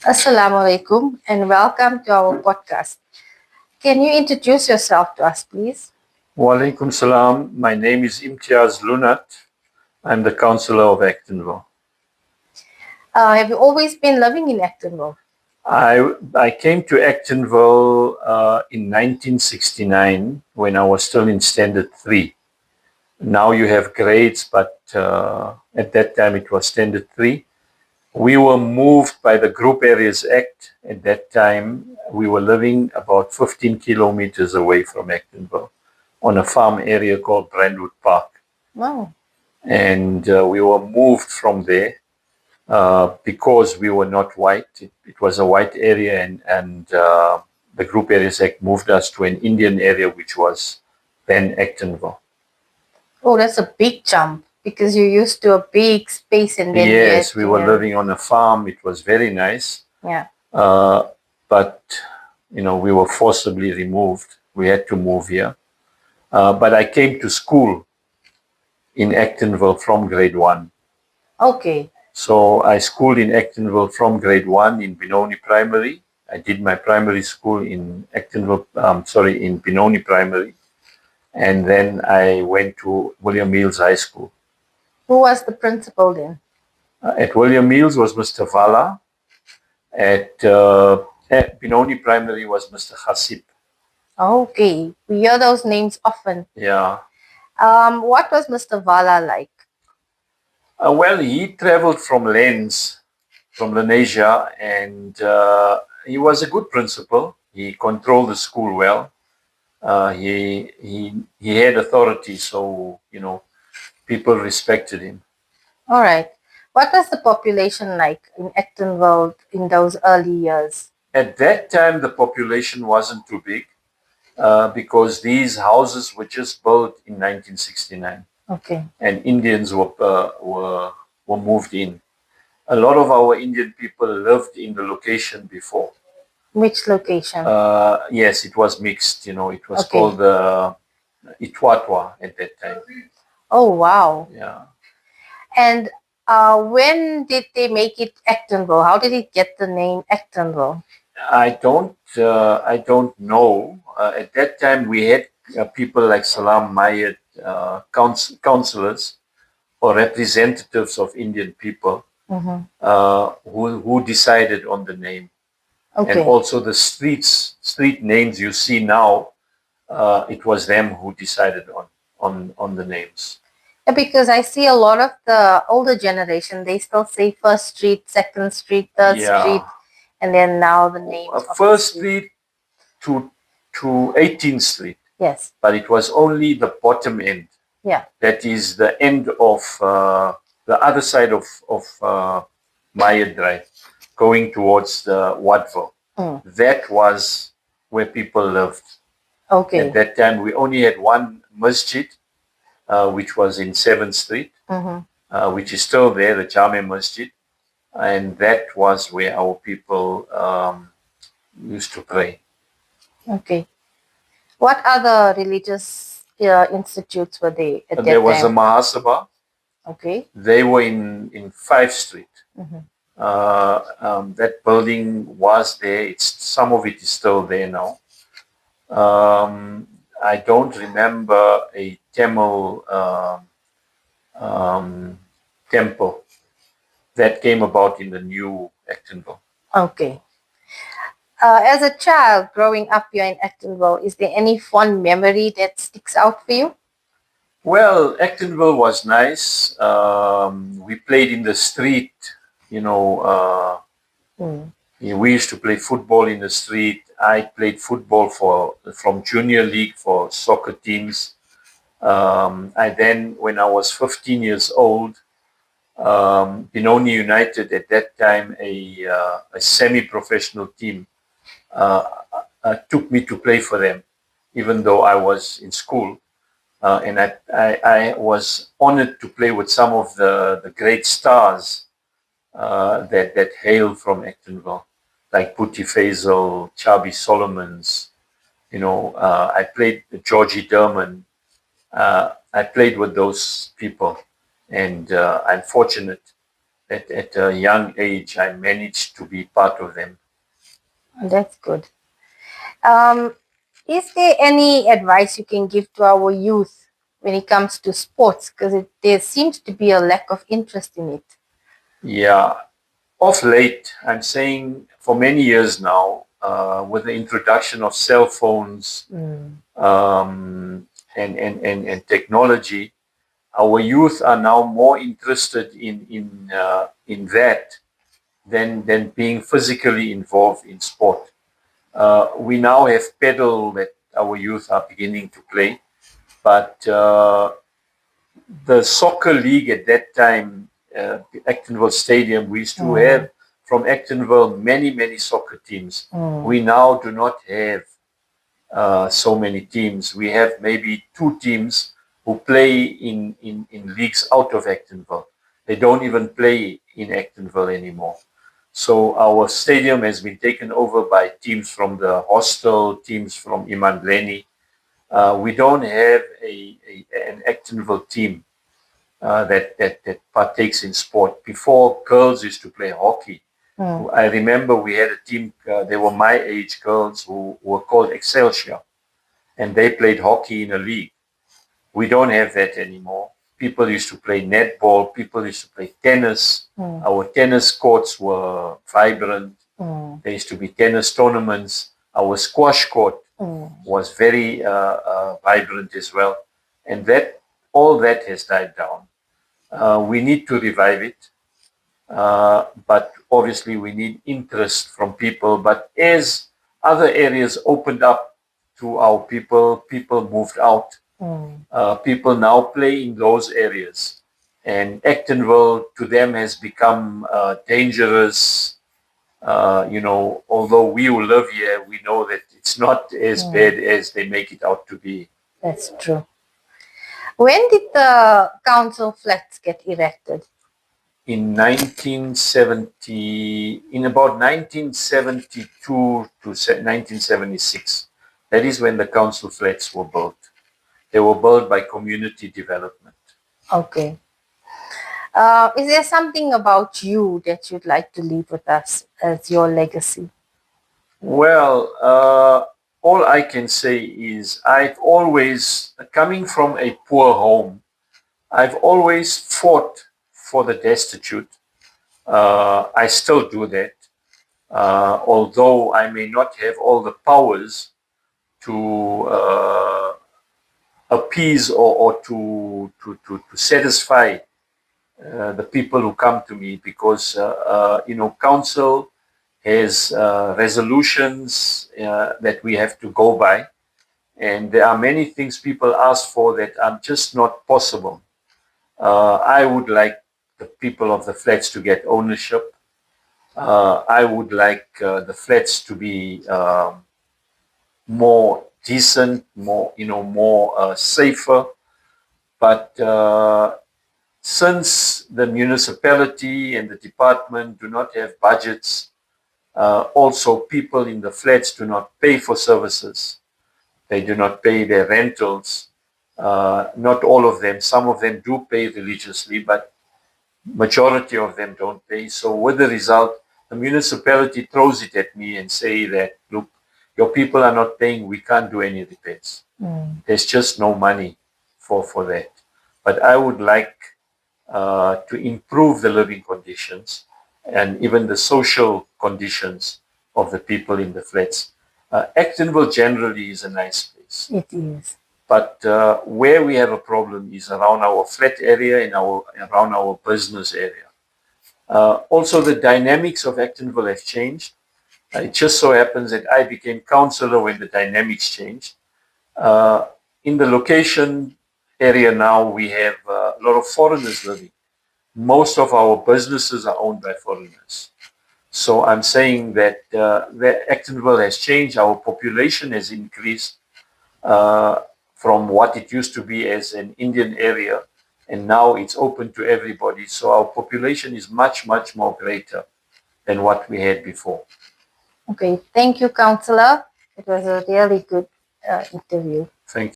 Assalamu alaikum and welcome to our podcast. Can you introduce yourself to us, please? Walaikum salam. My name is Imtiaz Loonat. I'm the councillor of Actonville. Have you always been living in Actonville? I came to Actonville in 1969 when I was still in Standard 3. Now you have grades, but at that time it was Standard 3. We were moved by the Group Areas Act. At that time, we were living about 15 kilometers away from Actonville on a farm area called Brandwood Park. No. And we were moved from there because we were not white. It was a white area, and the Group Areas Act moved us to an Indian area, which was then Actonville. Oh, that's a big jump because you're used to a big space and then you had Yes, we were living on a farm. It was very nice. Yeah. But, we were forcibly removed. We had to move here. But I came to school in Actonville from grade 1. Okay. So I schooled in Actonville from grade 1 in Benoni Primary. I did my primary school in in Benoni Primary. And then I went to William Mills High School. Who was the principal then? At William Mills was Mr. Vala. At Benoni Primary was Mr. Hasib. Okay. We hear those names often. Yeah. What was Mr. Vala like? Well, he traveled from Lens, from Lenasia, and he was a good principal. He controlled the school well. He had authority, so people respected him. All right. What was the population like in Actonville in those early years? At that time, the population wasn't too big because these houses were just built in 1969. Okay. And Indians were moved in. A lot of our Indian people lived in the location before. Which location? Yes, it was mixed. It was Okay. called Itwatwa at that time. Oh, wow. Yeah. And when did they make it Actonville? How did it get the name Actonville? I don't know. At that time, we had people like Salam Mayed, councillors or representatives of Indian people who decided on the name. Okay. And also the street names you see now, it was them who decided on the names. Yeah, because I see a lot of the older generation, they still say First Street, Second Street, Third Street, and then now the names of First Street to 18th Street. Yes. But it was only the bottom end. Yeah. That is the end of the other side of Maya Drive, going towards the Wadville. That was where people lived. Okay. At that time, we only had one masjid, which was in 7th Street, which is still there, the Jame Masjid. And that was where our people used to pray. Okay. What other religious institutes were there at that time? There was a Mahasabha. Okay. They were in 5th Street. That building was there. Some of it is still there now. I don't remember a Tamil temple that came about in the new Actonville. Okay. As a child growing up here in Actonville, is there any fond memory that sticks out for you? Well, Actonville was nice. We played in the street, we used to play football in the street. I played football from junior league for soccer teams. I then, when I was 15 years old, Benoni United at that time, a semi-professional team, took me to play for them, even though I was in school. And I was honored to play with some of the great stars that hail from Actonville, like Putti Faisal, Chabi Solomons. I played with Georgie Derman. I played with those people, and I'm fortunate at a young age, I managed to be part of them. That's good. Is there any advice you can give to our youth when it comes to sports? Because there seems to be a lack of interest in it. Yeah, of late, I'm saying for many years now, with the introduction of cell phones and technology, our youth are now more interested in that than being physically involved in sport. We now have pedal that our youth are beginning to play, but the soccer league at that time, Actonville Stadium, we used to have from Actonville many soccer teams. We now do not have so many teams. We have maybe 2 teams who play in leagues out of Actonville. They don't even play in Actonville anymore. So our stadium has been taken over by teams from the hostel, teams from Imandleni. We don't have an Actonville team that partakes in sport. Before, girls used to play hockey. I remember we had a team, they were my age girls who were called Excelsior, and they played hockey in a league. We don't have that anymore. People used to play netball, people used to play tennis. Our tennis courts were vibrant. There used to be tennis tournaments. Our squash court was very vibrant as well. And all that has died down. We need to revive it. But obviously we need interest from people. But as other areas opened up to our people, people moved out. People now play in those areas. And Actonville to them has become dangerous. Although we who live here, we know that it's not as bad as they make it out to be. That's true. When did the council flats get erected? In about 1972 to 1976. That is when the council flats were built. They were built by community development. Okay. Is there something about you that you'd like to leave with us as your legacy? Well, all I can say is I've always, coming from a poor home, I've always fought for the destitute. I still do that. Although I may not have all the powers to appease or to satisfy the people who come to me, because council has resolutions that we have to go by, and there are many things people ask for that are just not possible. I would like the people of the flats to get ownership. I would like the flats to be more decent, more safer. But since the municipality and the department do not have budgets, also people in the flats do not pay for services. They do not pay their rentals. Not all of them. Some of them do pay religiously, but majority of them don't pay. So with the result, the municipality throws it at me and say that, look, your people are not paying, we can't do any repairs. There's just no money for that. But I would like to improve the living conditions and even the social conditions of the people in the flats. Actonville generally is a nice place. It is. But where we have a problem is around our flat area and around our business area. Also, the dynamics of Actonville have changed. It just so happens that I became councillor when the dynamics changed. In the location area now, we have a lot of foreigners living. Most of our businesses are owned by foreigners. So I'm saying that Actonville has changed. Our population has increased from what it used to be as an Indian area, and now it's open to everybody. So our population is much more greater than what we had before. Okay, thank you, Councillor. It was a really good interview. Thank you.